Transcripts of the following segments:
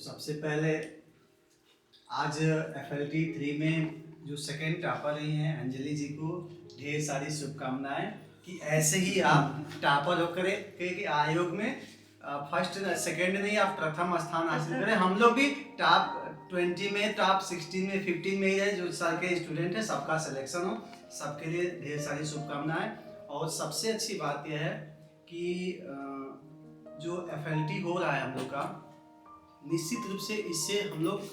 सबसे पहले आज FLT 3 में जो सेकंड टॉपर रही हैं अंजलि जी को ढेर सारी शुभकामनाएं कि ऐसे ही आप टॉपर होकर के आयोग में फर्स्ट सेकंड नहीं आप प्रथम स्थान हासिल करें। हम लोग भी टॉप 20 में, टॉप 16 में, 15 में ही है। जो साल के स्टूडेंट हैं सबका सिलेक्शन हो, सबके लिए ढेर सारी शुभकामनाएं। और सबसे अच्छी बात यह है कि जो FLT हो रहा है हम लोग का, निश्चित रूप से इससे हम लोग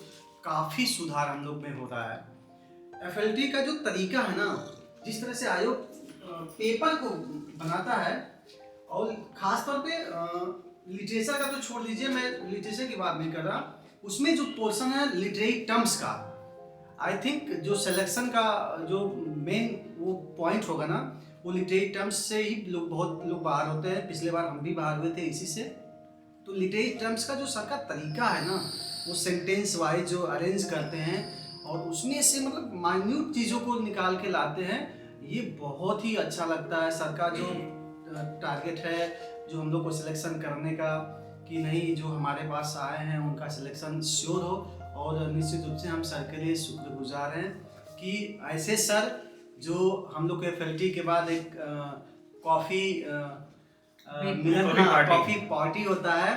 काफ़ी सुधार हम लोग में हो रहा है। FLT का जो तरीका है ना, जिस तरह से आयोग पेपर को बनाता है, और ख़ासतौर पे लिटरेचर का तो छोड़ दीजिए, मैं लिटरेचर की बात नहीं कर रहा, उसमें जो पोर्शन है लिटरेरी टर्म्स का, आई थिंक जो सिलेक्शन का जो मेन वो पॉइंट होगा ना, वो लिटरेरी टर्म्स से ही बहुत लोग बाहर होते हैं। पिछले बार हम भी बाहर हुए थे इसी से। तो लिटरेरी टर्म्स का जो सर का तरीका है ना, वो सेंटेंस वाइज जो अरेंज करते हैं और उसमें से मतलब माइन्यूट चीज़ों को निकाल के लाते हैं, ये बहुत ही अच्छा लगता है। सर का जो टारगेट है जो हम लोग को सिलेक्शन करने का, कि नहीं जो हमारे पास आए हैं उनका सिलेक्शन श्योर हो, और निश्चित रूप से हम सर के लिए शुक्रगुजार हैं कि ऐसे सर जो हम लोग के FLT के बाद एक कॉफ़ी कॉफ़ी पार्टी होता है,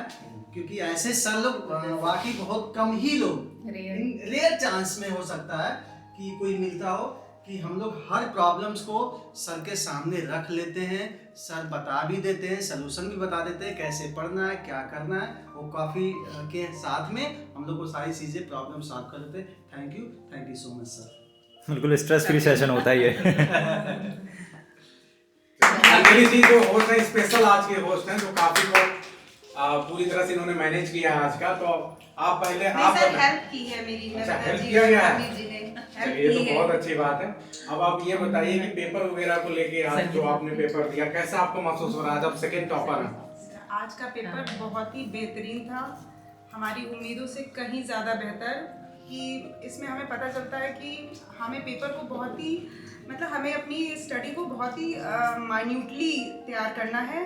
क्योंकि ऐसे सर लोग वाकई बहुत कम ही लोग, रेयर चांस में हो सकता है कि कोई मिलता हो, कि हम लोग हर प्रॉब्लम्स को सर के सामने रख लेते हैं। सर बता भी देते हैं, सलूशन भी बता देते हैं, कैसे पढ़ना है, क्या करना है। वो कॉफ़ी के साथ में हम लोग को सारी चीज़ें प्रॉब्लम सॉल्व कर देते हैं। Thank you so much sir. बिल्कुल स्ट्रेस फ्री सेशन होता ही है। अंजलि जी जो होस्ट हैं, स्पेशल आज के होस्ट हैं, जो काफी को पूरी तरह से इन्होंने मैनेज किया है आज का। तो आप पहले आप हेल्प की है मेरी, अच्छा हेल्प किया गया है, ये तो बहुत अच्छी बात है। अब आप ये बताइए कि पेपर वगैरह को लेके आज जो आपने पेपर दिया, कैसा आपको महसूस हो रहा है जब सेकंड टॉपर है? आज का पेपर बहुत ही बेहतरीन था, हमारी उम्मीदों से कहीं ज़्यादा बेहतर। कि इसमें हमें पता चलता है कि हमें पेपर को बहुत ही मतलब हमें अपनी स्टडी को बहुत ही माइन्यूटली तैयार करना है।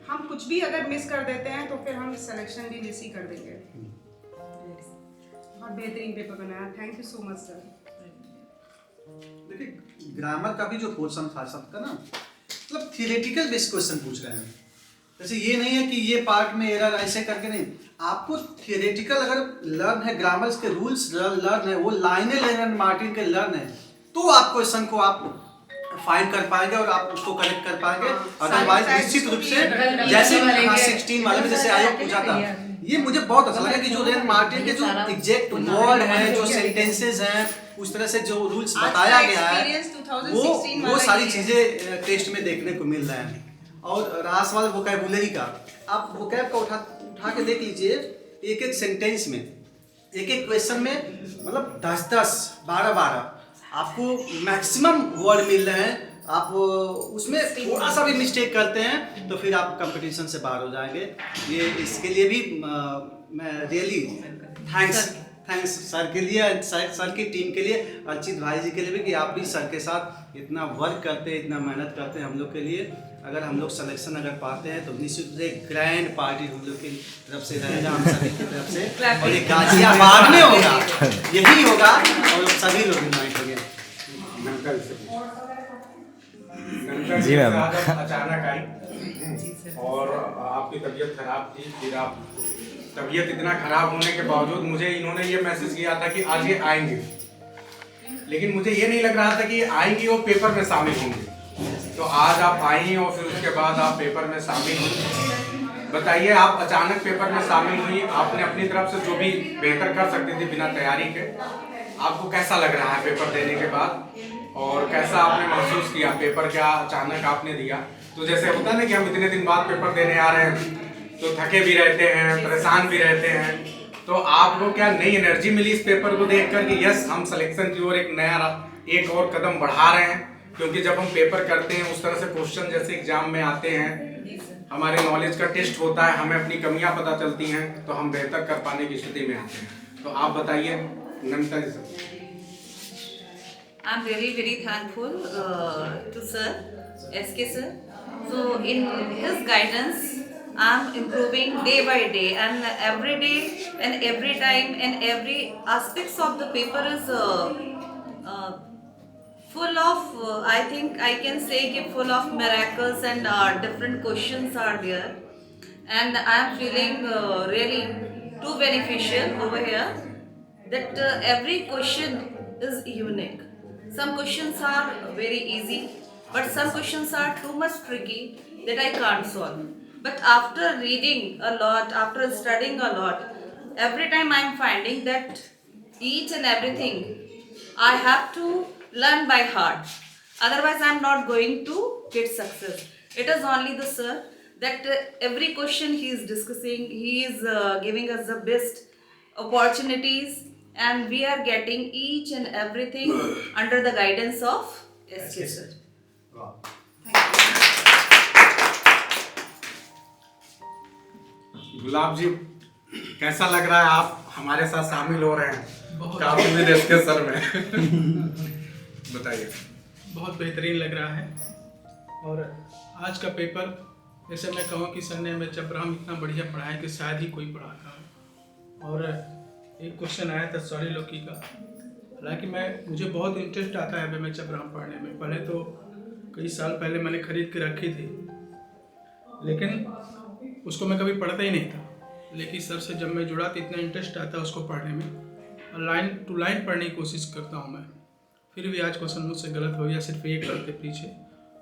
हम कुछ भी अगर मिस कर देते हैं तो फिर हम सिलेक्शन भी मिस ही कर देंगे। बहुत बेहतरीन पेपर बनाया, thank you so much sir. देखिए ग्रामर का भी जो पोर्शन था सबका ना, मतलब थियोरेटिकल बेस्ड क्वेश्चन पूछ रहे हैं। जैसे ये नहीं है कि ये पार्ट में एरर ऐसे करके, नहीं, आपको थियोरेटिकल अगर लर्न है, ग्रामर्स के रूल्स लर्न है, वो लाइनें लेनन मार्टिन के लर्न है, तो आप क्वेश्चन को आप फाइंड कर पाएंगे और आप उसको करेक्ट कर पाएंगे। अदरवाइज निश्चित रूप से जैसे 16 वाले में जैसे आयोग पूछा था, ये मुझे बहुत अच्छा लगा कि जो रेन मार्टिन के जो एग्जैक्ट वर्ड है, जो सेंटेंसेस हैं, उस तरह से जो रूल्स बताया गया है, वो सारी चीजें टेस्ट में देखने को मिल रहा है। और रहा सवाल वोकैबुलरी का, आप वोकैब का उठा के देख लीजिए, एक एक सेंटेंस में, एक एक क्वेश्चन में मतलब 10-10, 12-12 आपको मैक्सिमम वर्ड मिल रहे हैं। आप उसमें थोड़ा सा भी मिस्टेक करते हैं तो फिर आप कंपटीशन से बाहर हो जाएंगे। ये इसके लिए भी मैं रियली थैंक्स सर के लिए, सर की टीम के लिए, अर्चित भाई जी के लिए भी, कि आप भी सर के साथ इतना वर्क करते हैं, इतना मेहनत करते हैं हम लोग के लिए। अगर हम लोग सिलेक्शन अगर पाते हैं तो निश्चित रूप से ग्रैंड पार्टी हम लोग की तरफ से रहेगा, हम सभी की तरफ से, और ये गाजियाबाद में होगा, यही होगा, और सभी लोग इन्वाइट होंगे। जी मैम। अचानक आई और आपकी तबीयत खराब थी, फिर आप तबीयत इतना खराब होने के बावजूद मुझे इन्होंने ये मैसेज किया था कि आज ये आएंगे, लेकिन मुझे ये नहीं लग रहा था कि ये आएंगी और पेपर में शामिल होंगे। तो आज आप आई और फिर उसके बाद आप पेपर में शामिल हुई। बताइए, आप अचानक पेपर में शामिल हुई, आपने अपनी तरफ से जो भी बेहतर कर सकती थी बिना तैयारी के, आपको कैसा लग रहा है पेपर देने के बाद, और कैसा आपने महसूस किया? पेपर क्या अचानक आपने दिया? तो जैसे होता है ना कि हम इतने दिन बाद पेपर देने आ रहे हैं तो थके भी रहते हैं, परेशान भी रहते हैं, तो आपको क्या नई एनर्जी मिली इस पेपर को देखकर कि यस हम सिलेक्शन की ओर एक और कदम बढ़ा रहे हैं? क्योंकि जब हम पेपर करते हैं उस तरह से क्वेश्चन जैसे एग्जाम में आते हैं, हमारे नॉलेज का टेस्ट होता है, हमें अपनी कमियां पता चलती हैं, तो हम बेहतर कर पाने की स्थिति में आते हैं। तो आप बताइए नमिता जी sir. I'm very thankful to sir, SK sir. So in his guidance, I'm improving day by day, and every day and every time and every aspects of the paper is full of, I think I can say कि full of miracles and different questions are there, and I'm feeling really too beneficial over here that every question is unique. Some questions are very easy, but some questions are too much tricky that I can't solve. But after reading a lot, after studying a lot, every time I'm finding that each and everything I have to learn by heart. Otherwise, I'm not going to get success. It is only the sir that every question he is discussing, he is giving us the best opportunities, and we are getting each and everything under the guidance of SK sir. वाह। गुलाब जी, कैसा लग रहा है आप हमारे साथ शामिल हो रहे हैं काफी विदेश के सर में? बताइए। बहुत बेहतरीन लग रहा है। और आज का पेपर जैसे मैं कहूँ कि सर ने हमें चपराम इतना बढ़िया पढ़ाया कि शायद ही कोई पढ़ाता है। और एक क्वेश्चन आया था सॉरी लोकी का, हालांकि मुझे बहुत इंटरेस्ट आता है मैं चपराम पढ़ने में। पहले तो कई साल पहले मैंने खरीद के रखी थी, लेकिन उसको मैं कभी पढ़ता ही नहीं था। लेकिन सर से जब मैं जुड़ा तो इतना इंटरेस्ट आता है उसको पढ़ने में, और लाइन टू लाइन पढ़ने की कोशिश करता हूँ मैं। फिर भी आज क्वेश्चन मुझसे गलत हो गया, सिर्फ एक वर्ड के पीछे।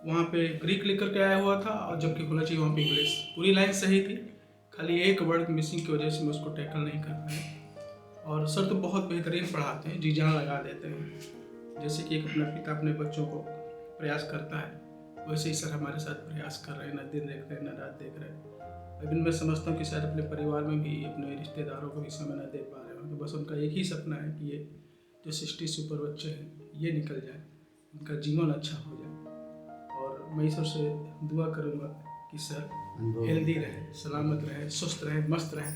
वहाँ पे ग्रीक लिख करके आया हुआ था, और जबकि होना चाहिए वहाँ पे इंग्लिश। पूरी लाइन सही थी, खाली एक वर्ड मिसिंग की वजह से मैं उसको टैकल नहीं कर पाया। और सर तो बहुत बेहतरीन पढ़ाते हैं, जी जान लगा देते हैं। जैसे कि एक अपना पिता अपने बच्चों को प्रयास करता है, वैसे ही सर हमारे साथ प्रयास कर रहे हैं, न दिन देख रहे हैं न रात देख रहे हैं। लेकिन मैं समझता हूँ कि शायद अपने परिवार में भी अपने रिश्तेदारों को भी समय न दे पा रहे हैं। तो बस उनका एक ही सपना है कि ये जो 60 से ऊपर बच्चे हैं ये निकल जाए, उनका जीवन अच्छा हो जाए। और मैं ईश्वर से दुआ करूँगा कि सर हेल्दी रहे, सलामत रहे, स्वस्थ रहे, मस्त रहे।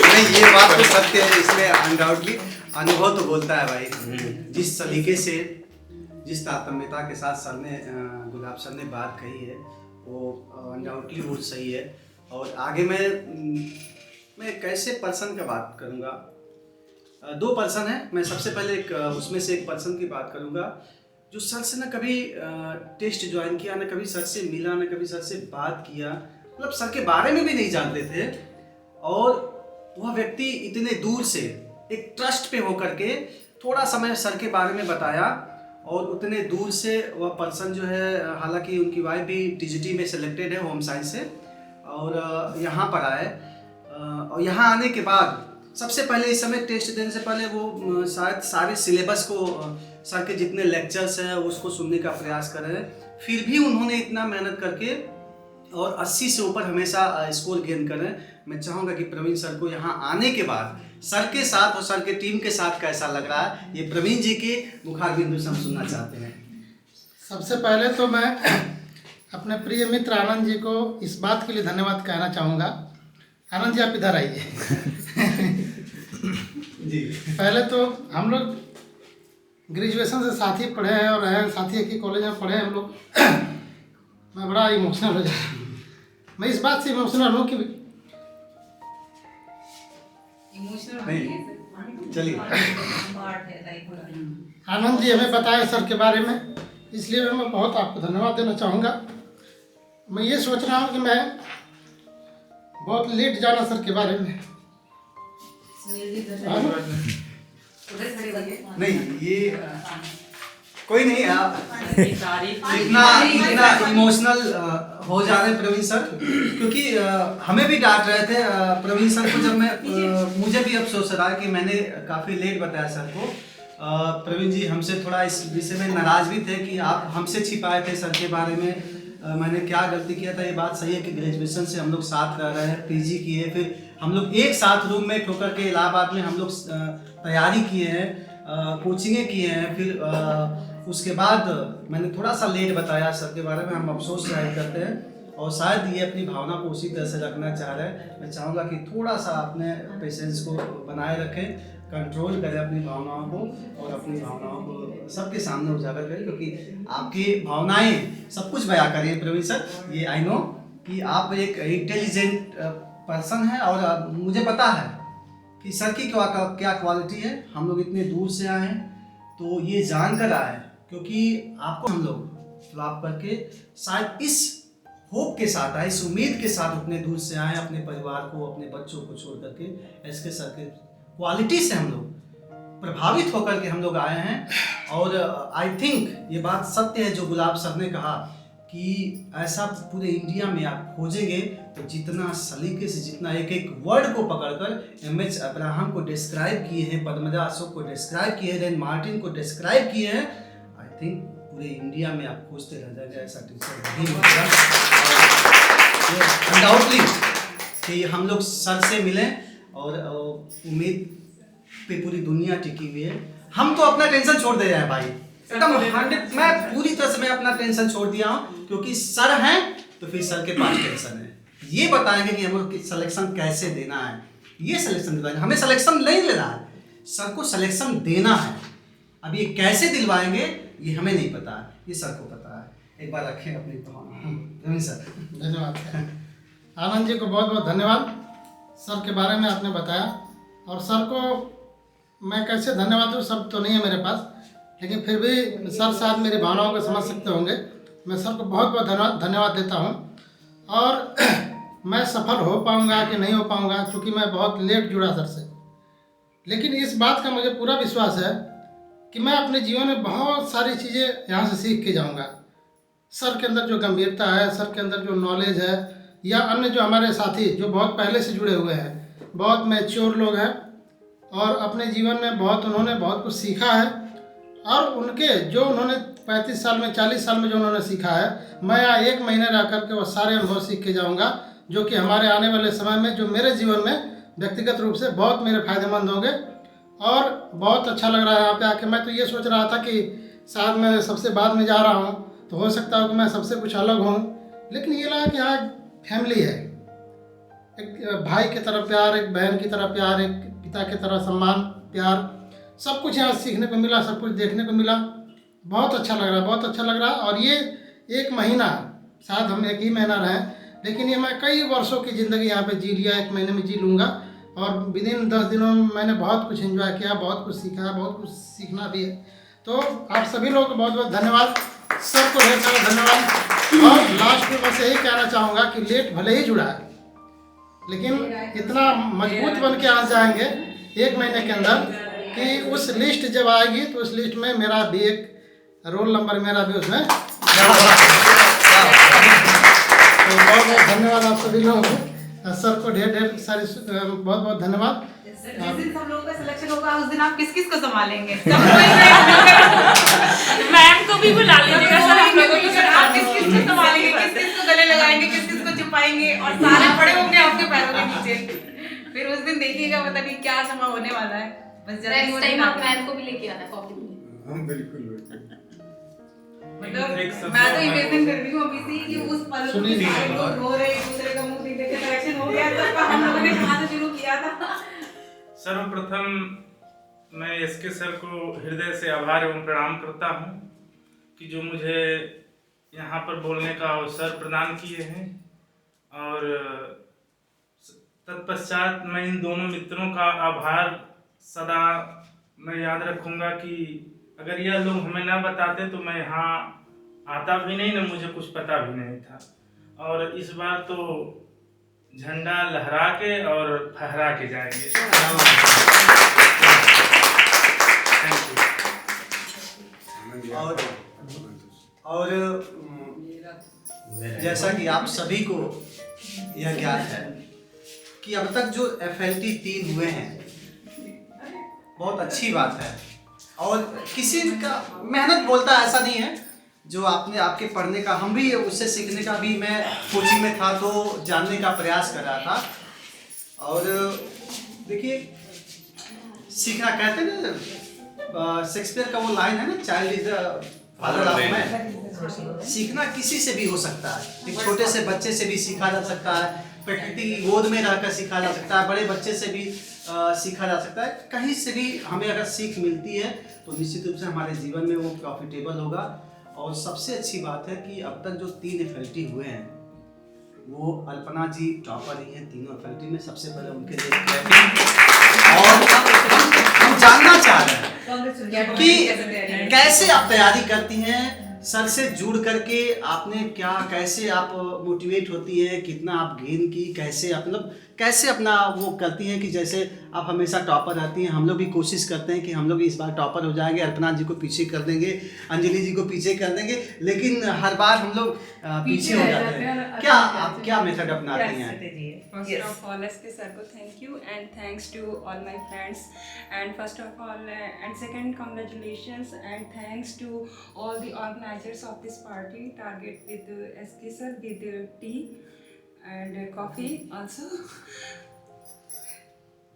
नहीं, ये बात तो सत्य है, इसमें अनडाउटली अनुभव तो बोलता है भाई। जिस तरीके से, जिस तात्म्यता के साथ सर ने, गुलाब सर ने बात कही है, वो अनडाउटली वो सही है। और आगे मैं कैसे पर्सन का बात करूँगा, 2 पर्सन है। मैं सबसे पहले उसमें से एक पर्सन की बात करूँगा जो सर से ना कभी टेस्ट ज्वाइन किया, ना कभी सर से मिला, ना कभी सर से बात किया, मतलब सर के बारे में भी नहीं जानते थे। और वह व्यक्ति इतने दूर से एक ट्रस्ट पे होकर के थोड़ा समय सर के बारे में बताया। और उतने दूर से वह पर्सन जो है, हालांकि उनकी वाइफ भी टीजीटी में सिलेक्टेड है होम साइंस से, और यहाँ पर आए। और यहाँ आने के बाद सबसे पहले इस समय टेस्ट देने से पहले वो शायद सारे सिलेबस को, सर के जितने लेक्चर्स हैं उसको सुनने का प्रयास कर रहे हैं। फिर भी उन्होंने इतना मेहनत करके और 80 से ऊपर हमेशा स्कोर गेन कर रहे हैं। मैं चाहूँगा कि प्रवीण सर को यहाँ आने के बाद सर के साथ और सर के टीम के साथ कैसा लग रहा है, ये प्रवीण जी के मुखार बिंदु से हम सुनना चाहते हैं। सबसे पहले तो मैं अपने प्रिय मित्र आनंद जी को इस बात के लिए धन्यवाद कहना चाहूँगा। आनंद जी, आप इधर आइए। जी, पहले तो हम लोग ग्रेजुएशन से साथ ही पढ़े हैं और रहे, साथ ही एक ही कॉलेज में पढ़े हम लोग। मैं बड़ा इमोशनल हो जाता, मैं इस बात से इमोशनल हूँ कि चलिए। आनंद जी हमें बताए सर के बारे में, इसलिए मैं बहुत आपको धन्यवाद देना चाहूँगा। मैं ये सोच रहा हूँ कि मैं बहुत लेट जाना सर के बारे में। नहीं, ये कोई नहीं, आप इतना इमोशनल हो जा रहे हैं प्रवीण सर, क्योंकि हमें भी डांट रहे थे प्रवीण सर को। जब मैं, मुझे भी अफसोस रहा कि मैंने काफ़ी लेट बताया सर को। प्रवीण जी हमसे थोड़ा इस विषय में नाराज़ भी थे कि आप हमसे छिपाए थे सर के बारे में। मैंने क्या गलती किया था। ये बात सही है कि ग्रेजुएशन से हम लोग साथ रह रहे हैं, पीजी किए, फिर हम लोग एक साथ रूम में ठोकर के इलाहाबाद में हम लोग तैयारी किए हैं, कोचिंगें किए हैं। फिर उसके बाद मैंने थोड़ा सा लेट बताया सर के बारे में, हम अफसोस जाहिर करते हैं। और शायद ये अपनी भावना को उसी तरह से रखना चाह रहे हैं। मैं चाहूँगा कि थोड़ा सा अपने पेशेंस को बनाए रखें, कंट्रोल करें अपनी भावनाओं को, और अपनी भावनाओं को सबके सामने उजागर करें, क्योंकि आपकी भावनाएं सब कुछ बयां करें प्रवीण सर, ये आई नो। कि आप एक इंटेलिजेंट पर्सन हैं और मुझे पता है कि सर की क्या क्वालिटी है। हम लोग इतने दूर से आए हैं तो ये जान कर आए क्योंकि आपको हम लोग फ्लॉप करके शायद इस होप के साथ आए, इस उम्मीद के साथ उतने दूर से आए अपने परिवार को, अपने बच्चों को छोड़ करके। एसके सर के क्वालिटी से हम लोग प्रभावित होकर के हम लोग आए हैं। और आई थिंक ये बात सत्य है जो गुलाब सर ने कहा कि ऐसा पूरे इंडिया में आप खोजेंगे तो जितना सलीके से, जितना एक एक वर्ड को पकड़कर एमएच अब्राहम को डिस्क्राइब किए हैं, पद्मजा अशोक को डिस्क्राइब किए हैं, रेन मार्टिन को डिस्क्राइब किए हैं, आई थिंक पूरे इंडिया में आप खोजते रह जाएंगे ऐसा टीचर नहीं मिलेगा। अनडाउटली कि हम लोग सर से मिलें और उम्मीद पे पूरी दुनिया टिकी हुई है। हम तो अपना टेंशन छोड़ दे रहे हैं भाई, एकदम 100। मैं पूरी तरह से मैं अपना टेंशन छोड़ दिया हूँ क्योंकि सर हैं तो फिर सर के पास टेंशन है। ये बताएंगे कि हम लोग सिलेक्शन कैसे देना है, ये सिलेक्शन दिलवाएंगे। हमें सिलेक्शन नहीं लेना है, सर को सिलेक्शन देना है। अब ये कैसे दिलवाएंगे ये हमें नहीं पता है, ये सर को पता है। एक बार रखें अपनी भावना सर। धन्यवाद आनंद जी को बहुत बहुत धन्यवाद। सर के बारे में आपने बताया और सर को मैं कैसे धन्यवाद दूँ, शब्द तो नहीं है मेरे पास, लेकिन फिर भी सर शायद मेरी भावनाओं को समझ सकते होंगे। मैं सर को बहुत बहुत धन्यवाद देता हूँ। और मैं सफल हो पाऊँगा कि नहीं हो पाऊँगा क्योंकि मैं बहुत लेट जुड़ा सर से, लेकिन इस बात का मुझे पूरा विश्वास है कि मैं अपने जीवन में बहुत सारी चीज़ें यहाँ से सीख के जाऊँगा। सर के अंदर जो गंभीरता है, सर के अंदर जो नॉलेज है, या अन्य जो हमारे साथी जो बहुत पहले से जुड़े हुए हैं, बहुत मैच्योर लोग हैं और अपने जीवन में उन्होंने बहुत कुछ सीखा है। और उनके जो उन्होंने 35 साल में 40 साल में जो उन्होंने सीखा है, मैं यहाँ 1 महीने रह करके वो सारे अनुभव सीख के जाऊँगा जो कि हमारे आने वाले समय में जो मेरे जीवन में व्यक्तिगत रूप से बहुत मेरे फायदेमंद होंगे। और बहुत अच्छा लग रहा है यहाँ पे आके। मैं तो ये सोच रहा था कि शायद मैं सबसे बाद में जा रहा हूँ तो हो सकता है कि मैं सबसे कुछ अलग हूँ, लेकिन ये लगा कि यहाँ फैमिली है, एक भाई की तरह प्यार, एक बहन की तरह प्यार, एक पिता की तरह सम्मान, प्यार, सब कुछ यहाँ सीखने को मिला, सब कुछ देखने को मिला। बहुत अच्छा लग रहा है, बहुत अच्छा लग रहा है। और ये 1 महीना, शायद हम 1 ही महीना रहें, लेकिन ये मैं कई वर्षों की ज़िंदगी यहाँ पे जी लिया, 1 महीने में जी लूँगा। और विदिन 10 दिनों में मैंने बहुत कुछ एंजॉय किया, बहुत कुछ सीखा, बहुत कुछ सीखना भी है। तो आप सभी लोगों को बहुत बहुत धन्यवाद, सर को ढेर सारा धन्यवाद। और लास्ट में बस यही कहना चाहूँगा कि लेट भले ही जुड़ा है, लेकिन इतना मजबूत बन के आ जाएंगे 1 महीने के अंदर कि उस लिस्ट जब आएगी तो उस लिस्ट में मेरा भी एक रोल नंबर मेरा भी उसमें। तो बहुत बहुत धन्यवाद आप सभी लोगों को। सर को ढेर सारी बहुत बहुत धन्यवाद। जिस दिन सब लोगों का सिलेक्शन होगा उस दिन आप किस किस को संभालेंगे? मैम को भी बुला लीजिएगा सर, हम लोगों को। आप किस किस को संभालेंगे, किस किस को गले लगाएंगे, किस किस को छुपाएंगे, और सारे पड़े होंगे आपके पैरों के नीचे। फिर उस दिन देखिएगा पता नहीं क्या जमा होने वाला है। बस नेक्स्ट टाइम आप मैम को भी लेके आना कॉपी में। हम बिल्कुल मतलब मैं तो इमेजिन कर रही हूँ अभी से कि उस पल में सारे लोग रो रहे, एक दूसरे का मुंह देख के सिलेक्शन हो गया, तब हम लोगों ने कहाँ से शुरू किया था। सर्वप्रथम मैं एसके सर को हृदय से आभार एवं प्रणाम करता हूँ कि जो मुझे यहाँ पर बोलने का अवसर प्रदान किए हैं। और तत्पश्चात मैं इन दोनों मित्रों का आभार सदा मैं याद रखूँगा कि अगर यह लोग हमें ना बताते तो मैं यहाँ आता भी नहीं, न मुझे कुछ पता भी नहीं था। और इस बार तो झंडा लहरा के और फहरा के जाएंगे। और जैसा कि आप सभी को यह ज्ञात है कि अब तक जो FLT 3 हुए हैं, बहुत अच्छी बात है। और किसी का मेहनत बोलता ऐसा नहीं है, जो आपने आपके पढ़ने का, हम भी उससे सीखने का भी, मैं कोचिंग में था तो जानने का प्रयास कर रहा था। और देखिए सीखना, कहते हैं ना शेक्सपियर का वो लाइन है ना, child is the father of man. सीखना किसी से भी हो सकता है, एक छोटे से बच्चे से भी सीखा जा सकता है, प्रकृति की गोद में रहकर सीखा जा सकता है, बड़े बच्चे से भी सीखा जा सकता है। कहीं से भी हमें अगर सीख मिलती है तो निश्चित रूप से हमारे जीवन में वो प्रॉफिटेबल होगा। और सबसे अच्छी बात है कि अब तक जो 3 FLT हुए हैं वो अल्पना जी टॉपर रही हैं तीनों फैकल्टी में। सबसे पहले उनके लिए clapping। और हम जानना चाह रहे हैं कि कैसे आप तैयारी करती हैं, सर से जुड़ करके आपने क्या, कैसे आप मोटिवेट होती है, कितना आप गेन की, कैसे आप मतलब कैसे अपना वो करती हैं कि जैसे आप हमेशा टॉपर रहती हैं, हम लोग भी कोशिश करते हैं कि हम लोग इस बार टॉपर हो जाएंगे, अल्पना जी को पीछे कर देंगे, अंजलि जी को पीछे कर देंगे, लेकिन हर बार हम लोग पीछे हो जाते हैं। क्या आप क्या मेथड अपनाती हैं? First of all, SK sir को thank you and thanks to all my friends, and first of all and second congratulations and thanks to all the organizers of this party, Target with SK sir with tea and coffee also.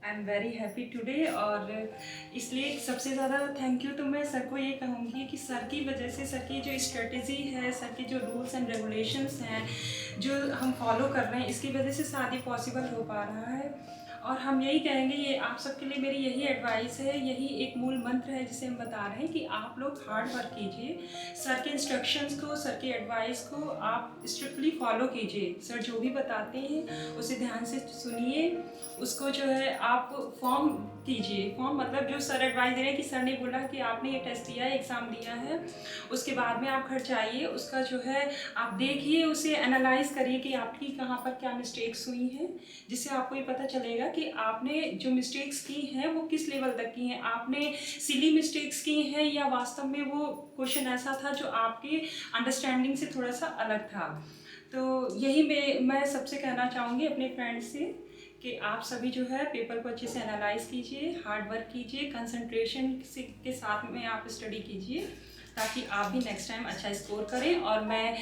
I am very happy today, और इसलिए सबसे ज़्यादा thank you तो मैं sir को ये कहूँगी कि सर की वजह से, सर की जो स्ट्रेटजी है, सर के जो रूल्स एंड रेगुलेशंस हैं जो हम फॉलो कर रहे हैं, इसकी वजह से शादी पॉसिबल हो पा रहा है। और हम यही कहेंगे, ये आप सबके लिए मेरी यही एडवाइस है, यही एक मूल मंत्र है जिसे हम बता रहे हैं कि आप लोग हार्ड वर्क कीजिए, सर के इंस्ट्रक्शंस को, सर के एडवाइस को आप स्ट्रिक्टली फॉलो कीजिए। सर जो भी बताते हैं उसे ध्यान से सुनिए, उसको जो है आप फॉर्म कीजिए। फॉर्म मतलब जो सर एडवाइस दे रहे हैं कि सर ने बोला कि आपने ये टेस्ट दिया है, एग्ज़ाम दिया है, उसके बाद में आप घर जाइए, उसका जो है आप देखिए, उसे एनालाइज करिए कि आपकी कहाँ पर क्या मिस्टेक्स हुई हैं, जिससे आपको ये पता चलेगा कि आपने जो मिस्टेक्स की हैं वो किस लेवल तक की हैं, आपने सिली मिस्टेक्स की हैं या वास्तव में वो क्वेश्चन ऐसा था जो आपकी अंडरस्टैंडिंग से थोड़ा सा अलग था। तो यही मैं सबसे कहना चाहूँगी अपने फ्रेंड्स से कि आप सभी जो है पेपर को अच्छे से एनालाइज कीजिए, हार्ड वर्क कीजिए, कंसंट्रेशन के साथ में आप स्टडी कीजिए ताकि आप भी नेक्स्ट टाइम अच्छा स्कोर करें। और मैं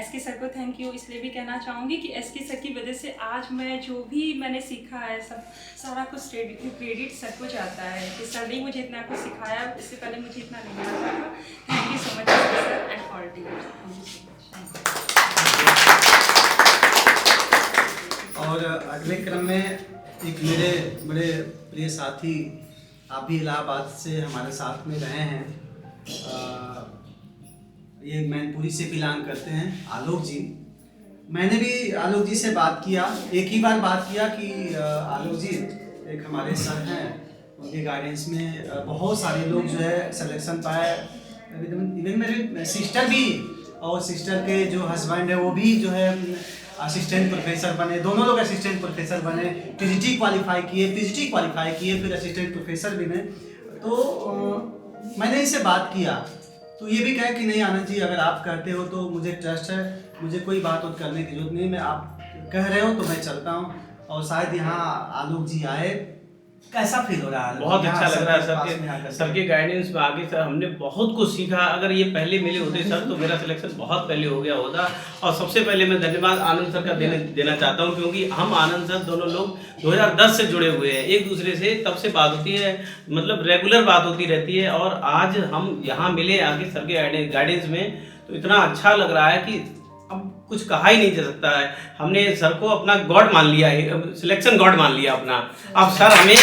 SK सर को थैंक यू इसलिए भी कहना चाहूँगी कि SK सर की वजह से आज मैं जो भी मैंने सीखा है सारा कुछ क्रेडिट सर को जाता है कि सर ने मुझे इतना कुछ सिखाया, इससे पहले मुझे इतना नहीं आता था। Thank you so much sir and all teachers. और अगले क्रम में एक मेरे बड़े प्रिय साथी, आप भी इलाहाबाद से हमारे साथ में रहे हैं, ये मैनपुरी से बिलोंग करते हैं, आलोक जी। मैंने भी आलोक जी से बात किया, एक ही बार बात किया कि आलोक जी एक हमारे सर हैं, उनके गाइडेंस में बहुत सारे लोग जो है सिलेक्शन पाए, इवन मेरे सिस्टर भी, और सिस्टर के जो हस्बैंड है वो भी जो है असिस्टेंट प्रोफेसर बने, दोनों लोग असिस्टेंट प्रोफेसर बने, PGT क्वालिफाई किए, फिर असिस्टेंट प्रोफेसर भी बने। तो मैंने इनसे बात किया तो ये भी कहा कि नहीं आनंद जी, अगर आप कहते हो तो मुझे ट्रस्ट है, मुझे कोई बात और करने की जरूरत नहीं, मैं आप कह रहे हो तो मैं चलता हूँ। और शायद यहाँ आलोक जी आए, कैसा फील हो रहा है? बहुत अच्छा लग रहा है सर के गाइडेंस में आगे सर हमने बहुत कुछ सीखा। अगर ये पहले मिले होते सर तो मेरा सिलेक्शन बहुत पहले हो गया होता। और सबसे पहले मैं धन्यवाद आनंद सर का देना चाहता हूँ, क्योंकि हम आनंद सर दोनों लोग 2010 से जुड़े हुए हैं एक दूसरे से, तब से बात होती है, मतलब रेगुलर बात होती रहती है। और आज हम यहाँ मिले आगे सर के गाइडेंस में तो इतना अच्छा लग रहा है कि अब कुछ कहा ही नहीं जा सकता है। हमने सर को अपना गॉड मान लिया है, सिलेक्शन गॉड मान लिया अपना। अब सर हमें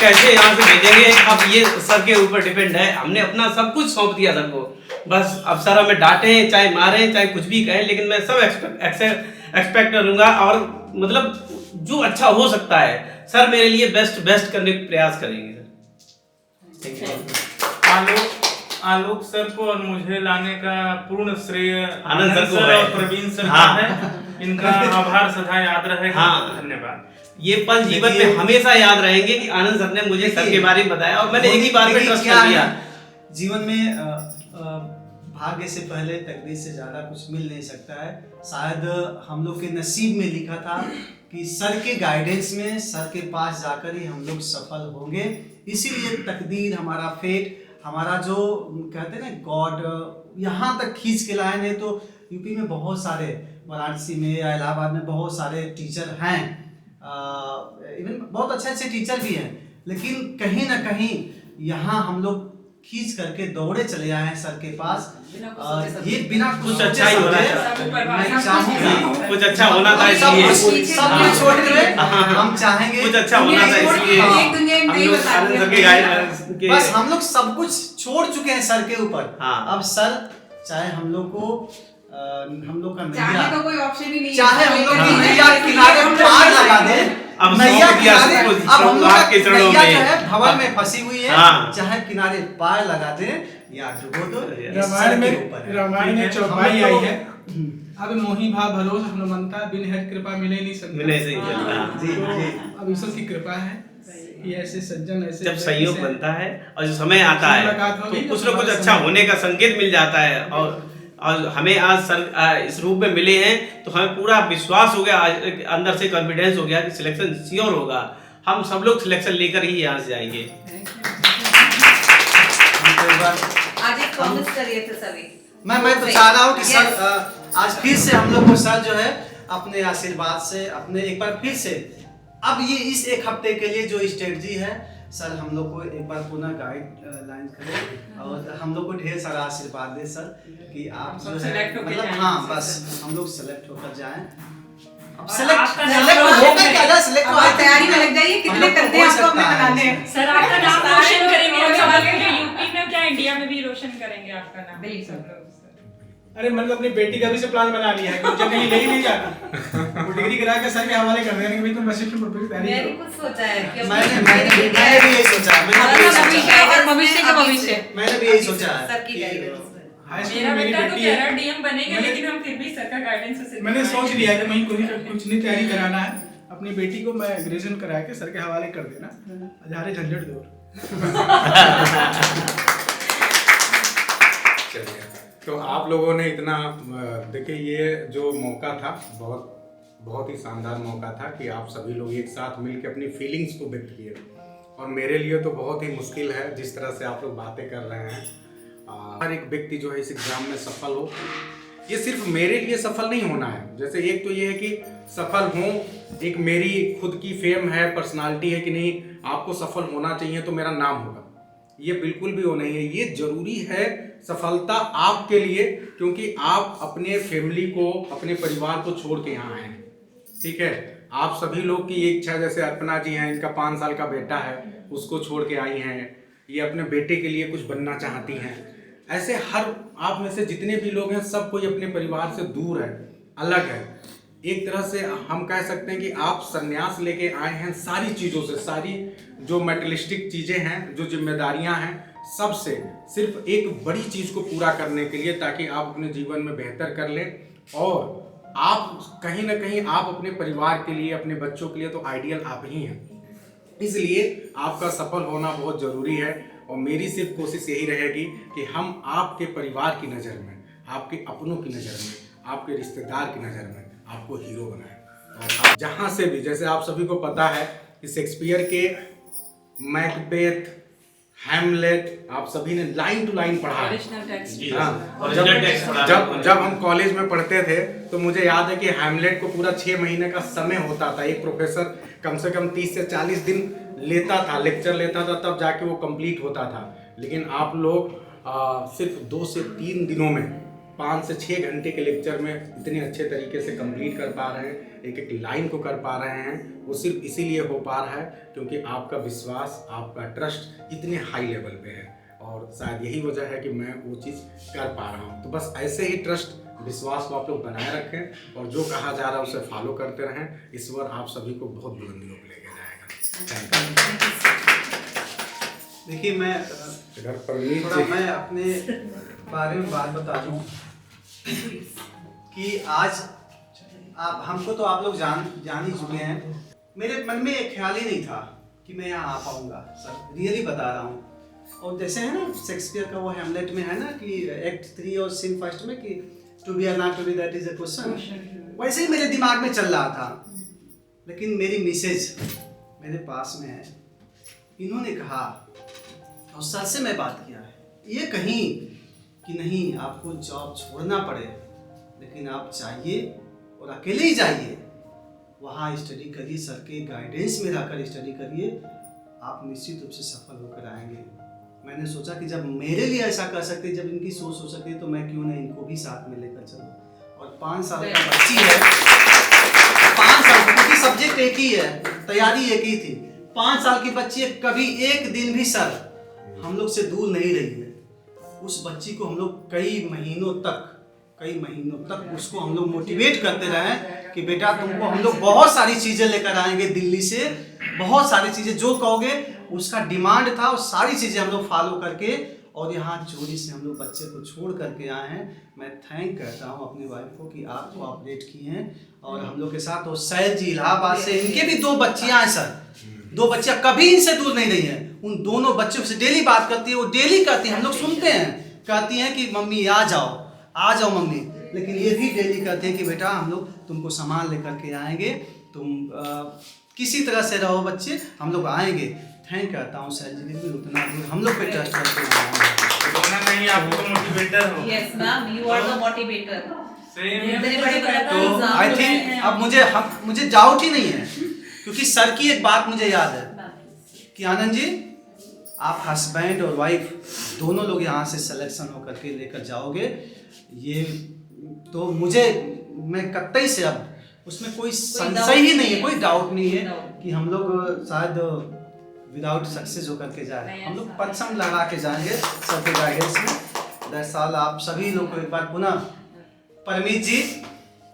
कैसे यहाँ से भेजेंगे, अब ये सर के ऊपर डिपेंड है। हमने अपना सब कुछ सौंप दिया सर को, बस अब सर हमें डांटें, चाहे मारें, चाहे कुछ भी कहें, लेकिन मैं सब एक्सपेक्ट करूँगा और मतलब जो अच्छा हो सकता है सर मेरे लिए बेस्ट करने का प्रयास करेंगे सर। आलोक सर को और मुझे लाने का पूर्ण श्रेय आनंद सर को है और प्रवीण सर का है। इनका आभार सदा याद रहेगा। हाँ, धन्यवाद। ये पल जीवन में हमेशा याद रहेंगे कि आनंद सर ने मुझे सर के बारे में बताया और मैंने एक ही बार में ट्रस्ट कर लिया। जीवन में भाग्य से पहले तकदीर से ज्यादा कुछ मिल नहीं सकता है। शायद हम लोग के नसीब में लिखा था कि सर के गाइडेंस में, सर के पास जाकर ही हम लोग सफल होंगे। इसीलिए तकदीर, हमारा फेट, हमारा जो कहते हैं ना गॉड, यहाँ तक खींच के लाए। नहीं तो यूपी में बहुत सारे, वाराणसी में या इलाहाबाद में बहुत सारे टीचर हैं, इवन बहुत अच्छे टीचर भी हैं, लेकिन कहीं ना कहीं यहाँ हम लोग खींच करके दौड़े चले आए हैं सर के पास। ये बिना कुछ अच्छा ही होना चाहिए, कुछ अच्छा होना था, इसलिए सब कुछ छोड़ के हम चाहेंगे कुछ अच्छा होना था, इसलिए बस हम लोग सब कुछ छोड़ चुके हैं सर के ऊपर। हाँ। अब सर चाहे हम लोग को हम लोग का चाहे नैया, तो कोई ऑप्शन ही नहीं चाहे हम लोग की हाँ। नैया किनारे पार लगा दे, अब नैया सौंप दिया किनारे, सबको अब हम लोग का आपके चरणों नैया जो में। है भंवर में फंसी हुई है, हाँ। चाहे किनारे पार लगा दे या डुबो दो, ये रामायण सर के में ऊपर है। रामायण में हम चौपाई लोग आई है, अब मोही भाव भरोस हनुमंता बिन हर कृपा मिले नहीं सकता। मिले नहीं सकता। जी जी अब ईश्वर की कृपा है कि ऐसे सज्जन ऐसे जब सहयोग बनता है और जो समय आता है मुलाकात तो होगी, कुछ तो न कुछ हमारा अच्छा समय- होने का संकेत मिल जाता है। और हमें आज सर इस रूप में मिले हैं तो हमें पूरा विश्वास हो गया, आज अंदर से कॉन्फिडेंस हो गया कि सिलेक्शन श्योर होगा। हम सब लोग सिलेक्शन लेकर ही यहाँ से जाएंगे। आज एक प्रॉमिस करिए थे सभी। मैं तो चाह रहा हूँ कि सर आज फिर से हम लोग को सर जो है अपने आशीर्वाद से अपने एक बार फिर से अब ये इस एक हफ्ते के लिए जो स्ट्रेटजी है सर हम लोग को एक बार पुनः गाइडलाइन करें और हम लोग को ढेर सारा आशीर्वाद दे सर कि आप जो है मतलब हाँ बस हम लोग सेलेक्ट होकर जाएं। अब सेलेक्ट होकर क्या जाए, सेलेक्ट अब आप तैयारी में लग जाइए, कितने करते हैं आपको अपने बनाने। सर आपका नाम रोशन करेंगे यूपी में क्या इंडिया में भी रोशन करेंगे आपका नाम। बिल्कुल। अरे मैंने तो अपनी बेटी का भी से प्लान बना लिया है कि मुझे कहीं ले ही नहीं जाना, वो डिग्री करा के सर के हवाले कर देंगे भाई तुम असिस्टेंट प्रोफेसर तैयारी मैंने करो। कुछ सोचा है कि मैंने भी यही सोचा भविष्य मैंने भी यही सोचा है सर की कि, गाइडेंस हाई स्कूल मेरा में मेरी बेटा तो बेटी कह रहा है, डीएम बनेगा मैंने- लेकिन हम फिर भी सर का गाइडेंस से मैंने सोच लिया कि मैं कुछ नहीं तैयारी कराना है, अपनी बेटी को मैं ग्रेजुएशन करा के सर के हवाले कर देना, हजारे झंझट दूर। चलिए, तो आप लोगों ने इतना देखिए ये जो मौका था बहुत ही शानदार मौका था कि आप सभी लोग एक साथ मिलकर अपनी फीलिंग्स को व्यक्त किए और मेरे लिए तो बहुत ही मुश्किल है जिस तरह से आप लोग बातें कर रहे हैं। हर एक व्यक्ति जो है इस एग्जाम में सफल हो, ये सिर्फ मेरे लिए सफल नहीं होना है। जैसे एक तो ये है कि सफल हूँ, एक मेरी खुद की फेम है, पर्सनालिटी है कि नहीं आपको सफल होना चाहिए तो मेरा नाम होगा, ये बिल्कुल भी वो नहीं है। ये जरूरी है सफलता आपके लिए, क्योंकि आप अपने फैमिली को, अपने परिवार को छोड़ के यहाँ आए हैं। ठीक है, आप सभी लोग की इच्छा, जैसे अर्पणा जी हैं, इनका 5 साल का बेटा है, उसको छोड़ के आई हैं, ये अपने बेटे के लिए कुछ बनना चाहती हैं। ऐसे हर आप में से जितने भी लोग हैं सब कोई अपने परिवार से दूर है, अलग है। एक तरह से हम कह सकते हैं कि आप संन्यास लेके आए हैं सारी चीज़ों से, सारी जो मेटेरियलिस्टिक चीज़ें हैं, जो जिम्मेदारियां हैं, सबसे सिर्फ एक बड़ी चीज़ को पूरा करने के लिए, ताकि आप अपने जीवन में बेहतर कर लें और आप कहीं ना कहीं आप अपने परिवार के लिए, अपने बच्चों के लिए तो आइडियल आप ही हैं। इसलिए आपका सफल होना बहुत ज़रूरी है और मेरी सिर्फ कोशिश यही रहेगी कि हम आपके परिवार की नज़र में, आपके अपनों की नज़र में, आपके रिश्तेदार की नज़र में आपको हीरो बनाएं। और आप जहाँ से भी, जैसे आप सभी को पता है कि शेक्सपियर के मैकबेथ, हैमलेट आप सभी ने लाइन टू लाइन पढ़ा है। हाँ, जब हम कॉलेज में पढ़ते थे तो मुझे याद है कि हैमलेट को पूरा 6 महीने का समय होता था। एक प्रोफेसर कम से कम 30 से 40 दिन लेता था, लेक्चर लेता था, तब जाके वो कंप्लीट होता था। लेकिन आप लोग सिर्फ 2 से 3 दिनों में 5 से 6 घंटे के लेक्चर में इतने अच्छे तरीके से कंप्लीट कर पा रहे हैं, एक एक लाइन को कर पा रहे हैं। वो सिर्फ इसीलिए हो पा रहा है क्योंकि आपका विश्वास, आपका ट्रस्ट इतने हाई लेवल पे है और शायद यही वजह है कि मैं वो चीज़ कर पा रहा हूँ। तो बस ऐसे ही ट्रस्ट, विश्वास को आप लोग बनाए रखें और जो कहा जा रहा है उसे फॉलो करते रहें। ईश्वर आप सभी को बहुत बुलंदियों पर लेके जाएगा। देखिए मैं थोड़ा मैं अपने बारे में बात बता दूं कि आज आप हमको तो आप लोग जान ही चुके हैं। मेरे मन में एक ख्याल ही नहीं था कि मैं यहाँ आ पाऊंगा सर, रियली बता रहा हूँ। और जैसे है ना शेक्सपियर का वो हैमलेट में है ना कि एक्ट 3 और सीन फर्स्ट में कि टू बी और not to be that is a question, वैसे ही मेरे दिमाग में चल रहा था। लेकिन मेरी मिसेज मेरे पास में है, इन्होंने कहा और सर से मैं बात किया है, ये कहीं कि नहीं आपको जॉब छोड़ना पड़े, लेकिन आप चाहिए और अकेले ही जाइए, वहाँ स्टडी करिए, सर के गाइडेंस में रहकर स्टडी करिए, आप निश्चित रूप से सफल होकर आएंगे। मैंने सोचा कि जब मेरे लिए ऐसा कर सकते, जब इनकी सोच हो सकती है, तो मैं क्यों नहीं इनको भी साथ में लेकर चलूँ। और 5 साल का बच्ची है, 5 साल क्योंकि सब्जेक्ट एक ही है, तैयारी एक ही थी। 5 साल की बच्ची है, कभी एक दिन भी सर हम लोग से दूर नहीं रही है। उस बच्ची को हम लोग कई महीनों तक कई महीनों तक उसको हम लोग मोटिवेट करते रहे कि बेटा तुमको हम लोग बहुत सारी चीज़ें लेकर आएंगे दिल्ली से, बहुत सारी चीज़ें जो कहोगे उसका डिमांड था, वो सारी चीज़ें हम लोग फॉलो करके और यहाँ चोरी से हम लोग बच्चे को छोड़ करके आए हैं। मैं थैंक करता हूँ अपनी वाइफ को कि आप कोऑपरेट किए हैं और हम लोग के साथ। और सैल जी इलाहाबाद से, इनके भी 2 बच्चियाँ हैं सर, 2 बच्चियाँ कभी इनसे दूर नहीं रही हैं। उन दोनों बच्चों से डेली बात करती है, वो डेली कहती हैं, हम लोग सुनते हैं, कहती हैं कि मम्मी आ जाओ मम्मी। लेकिन ये भी डेली कहते हैं कि बेटा हम लोग तुमको सामान लेकर के आएंगे, तुम किसी तरह से रहो बच्चे, हम लोग आएंगे। थैंक करता हूँ सैल जी भी उतना दूर हम लोग पे ट्रस्ट करते हैं। नहीं, आप तो मोटिवेटर हो। Yes, ma'am, you are the motivator. मेरे बड़े brother तो exam आई में थिंक हैं। अब मुझे डाउट ही नहीं है, क्योंकि सर की एक बात मुझे याद है कि आनंद जी आप हस्बैंड और वाइफ दोनों लोग यहाँ से सिलेक्शन होकर के लेकर जाओगे। ये तो मैं कतई से अब उसमें कोई संशय ही नहीं है, कोई डाउट नहीं है कि हम लोग शायद विदाउट सक्सेस होकर के जाए। हम लोग परचम लगा के जाएंगे सबके गाइडेंस में। 10 साल आप सभी लोग को एक बार पुनः परमीत जी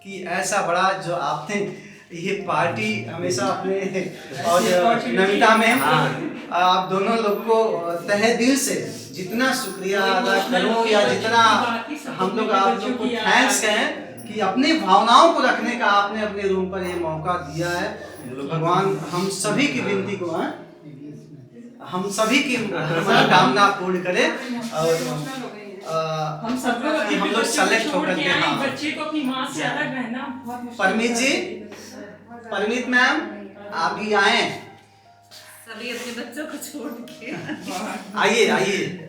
कि ऐसा बड़ा जो आपने ये पार्टी हमेशा अपने और नमिता में आप दोनों लोग को तहे दिल से जितना शुक्रिया अदा करूँ या जितना हम लोग आप लोग को थैंक्स कहें कि अपनी भावनाओं को रखने का आपने अपने रूम पर ये मौका दिया है। भगवान हम सभी की विनती को हम सभी की मनोकामना पूर्ण करे और हम सब लोग अपने हम लोग सेलेक्ट होकर के बच्चे को अपनी माँ से अलग रहना बहुत मुश्किल। परमीत जी, परमीत मैम आप भी आए, सभी अपने बच्चों को छोड़ के आइए।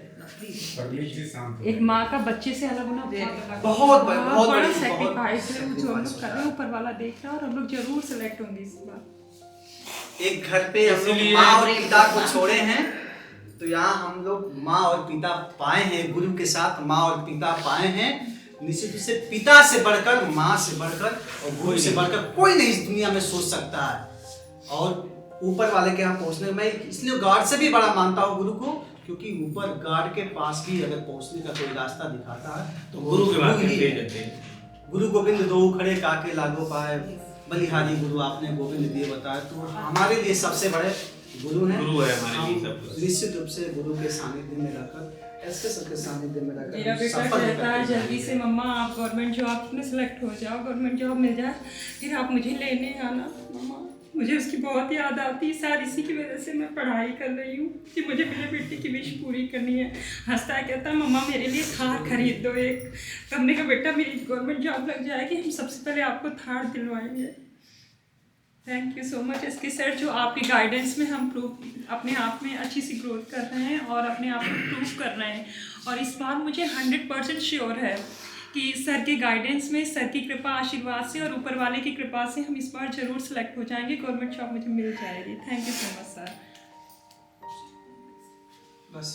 एक माँ का बच्चे से अलग होना बहुत बड़ा बड़ी सैक्रिफाइस है जो हम लोग कर रहे हैं। ऊपर वाला देख रहा है और हम लोग जरूर सिलेक्ट होंगे इस बार। एक घर पे हम लोग माँ और पिता को छोड़े हैं, तो यहाँ हम लोग माँ और पिता पाए हैं, गुरु के साथ माँ और पिता पाए हैं। निश्चित रूप से पिता से बढ़कर, माँ से बढ़कर और गुरु से बढ़कर कोई नहीं इस दुनिया में सोच सकता है। और ऊपर वाले के यहाँ पहुँचने में इसलिए गॉड से भी बड़ा मानता हूँ गुरु को, क्योंकि ऊपर गॉड के पास भी अगर पहुँचने का कोई रास्ता दिखाता है तो गुरु ही। गुरु गोविंद दो खड़े काके लागो पाए, बलिहारी गुरु आपने गोविंद दिए बताया। तो हमारे लिए सबसे बड़े गुरु हैं। गुरु है हमारे लिए सब कुछ। निश्चित रूप से गुरु के सानिध्य में रहकर, ऐसे सबके सानिध्य में रहकर मेरा बेटा कहता है जल्दी से मम्मा आप गवर्नमेंट जॉब में सिलेक्ट हो जाओ, गवर्नमेंट जॉब मिल जाए फिर आप मुझे लेने आना। मम्मा मुझे उसकी बहुत याद आती है, शायद इसी की वजह से मैं पढ़ाई कर रही हूँ कि मुझे मेरे बेटे की विश पूरी करनी है। हंसता है, कहता है मम्मा मेरे लिए थार खरीद दो एक। तो हमने कहा बेटा मेरी गवर्नमेंट जॉब लग जाएगी, हम सबसे पहले आपको थार दिलवाएंगे। Thank you so much SK sir, जो आपकी गाइडेंस में हम अपने आप में अच्छी सी ग्रोथ कर रहे हैं और अपने आप को प्रूव कर रहे हैं। और इस बार मुझे 100% श्योर है कि सर के गाइडेंस में, सर की कृपा आशीर्वाद से और ऊपर वाले की कृपा से हम इस बार जरूर सेलेक्ट हो जाएंगे, गवर्नमेंट जॉब मुझे मिल जाएगी। Thank you so much sir. बस